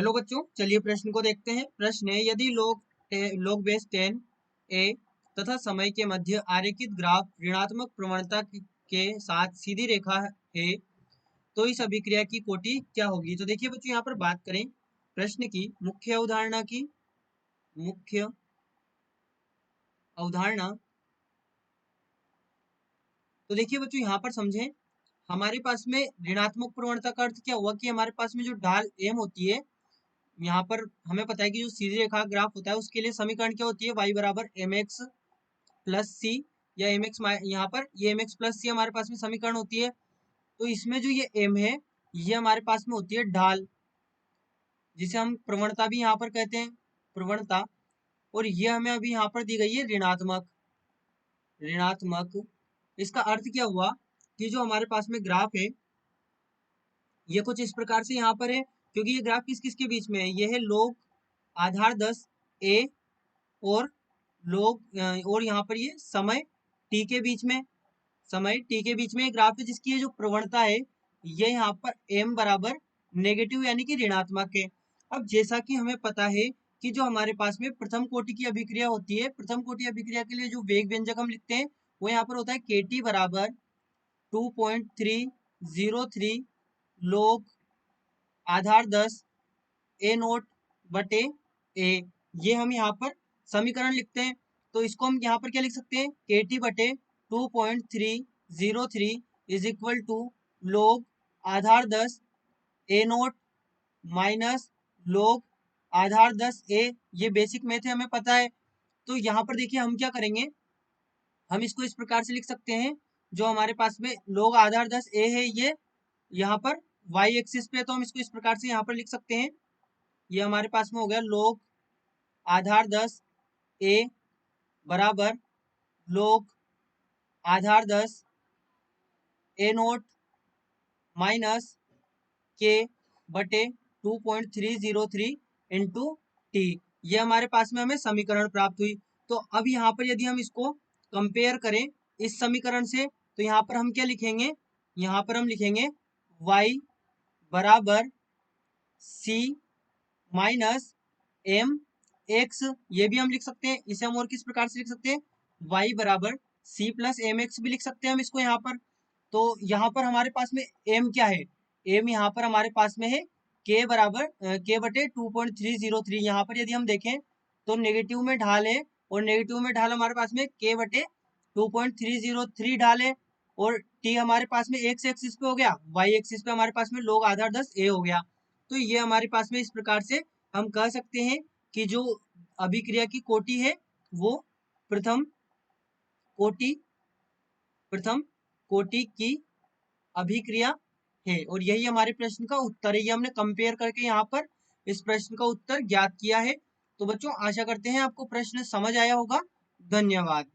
Hello बच्चों, चलिए प्रश्न को देखते हैं। प्रश्न है, यदि log बेस 10 a तथा समय के मध्य आरेखित ग्राफ ऋणात्मक प्रवणता के साथ सीधी रेखा है तो इस अभिक्रिया की कोटि क्या होगी। तो देखिए बच्चों, यहाँ पर बात करें प्रश्न की मुख्य अवधारणा की। मुख्य अवधारणा तो देखिए बच्चों, यहाँ पर समझें, हमारे पास में ऋणात्मक प्रवणता का अर्थ क्या हुआ कि हमारे पास में जो ढाल m होती है, यहाँ पर हमें पता है कि जो सीधी रेखा ग्राफ होता है उसके लिए समीकरण क्या होती है, y बराबर mx प्लस सी या mx, यहाँ पर ये mx प्लस सी हमारे पास में समीकरण होती है। तो इसमें जो ये m है, ये हमारे पास में होती है ढाल, जिसे हम प्रवणता भी यहाँ पर कहते हैं, प्रवणता। और ये हमें अभी यहाँ पर दी गई है ऋणात्मक। ऋणात्मक इसका अर्थ क्या हुआ कि जो हमारे पास में ग्राफ है ये कुछ इस प्रकार से यहाँ पर है, क्योंकि ये ग्राफ किस किस के बीच में है, ये है लोग आधार 10 a और लोग और यहाँ पर ये समय t के बीच में, समय t के बीच में एक ग्राफ है जिसकी ये जो प्रवणता है ये यहाँ पर m बराबर नेगेटिव यानी कि ऋणात्मक है। अब जैसा कि हमें पता है कि जो हमारे पास में प्रथम कोटि की अभिक्रिया होती है, प्रथम कोटि अभिक्रिया के लिए जो वेग व्यंजक हम लिखते हैं वो यहाँ पर होता है kt बराबर 2.303 लोग आधार 10 a नोट बटे a। ये हम यहाँ पर समीकरण लिखते हैं, तो इसको हम यहाँ पर क्या लिख सकते हैं, kt बटे 2.303 इज इक्वल टू लोग आधार 10 a नोट माइनस लोग आधार 10 a। ये बेसिक मैथ है, हमें पता है। तो यहाँ पर देखिए हम क्या करेंगे, हम इसको इस प्रकार से लिख सकते हैं, जो हमारे पास में लोग आधार 10 a है ये यहाँ पर y एक्सिस पे, तो हम इसको इस प्रकार से यहाँ पर लिख सकते हैं। ये हमारे पास में हो गया लोग आधार 10 a बराबर लोग आधार 10 a नोट माइनस के बटे 2.303 इंटू टी। ये हमारे पास में हमें समीकरण प्राप्त हुई। तो अब यहाँ पर यदि हम इसको कंपेयर करें इस समीकरण से, तो यहाँ पर हम क्या लिखेंगे, यहाँ पर हम लिखेंगे y बराबर c माइनस एम एक्स। ये भी हम लिख सकते हैं, इसे हम और किस प्रकार से लिख सकते हैं, y बराबर c प्लस एम एक्स भी लिख सकते हैं हम इसको यहाँ पर। तो यहाँ पर हमारे पास में m क्या है, m यहाँ पर हमारे पास में है k बराबर k बटे 2.303। यहाँ पर यदि हम देखें तो नेगेटिव में ढाल है, और नेगेटिव में ढाल हमारे पास में k बटे 2.303 ढाल है, और t हमारे पास में x एक्सिस पे हो गया, y एक्सिस पे हमारे पास में लोग आधार 10 a हो गया। तो ये हमारे पास में इस प्रकार से हम कह सकते हैं कि जो अभिक्रिया की कोटि है वो प्रथम कोटि प्रथम कोटि की अभिक्रिया है। और यही हमारे प्रश्न का उत्तर है, ये हमने कंपेयर करके यहाँ पर इस प्रश्न का उत्तर ज्ञात किया है। तो बच्चों आशा करते हैं आपको प्रश्न समझ आया होगा। धन्यवाद।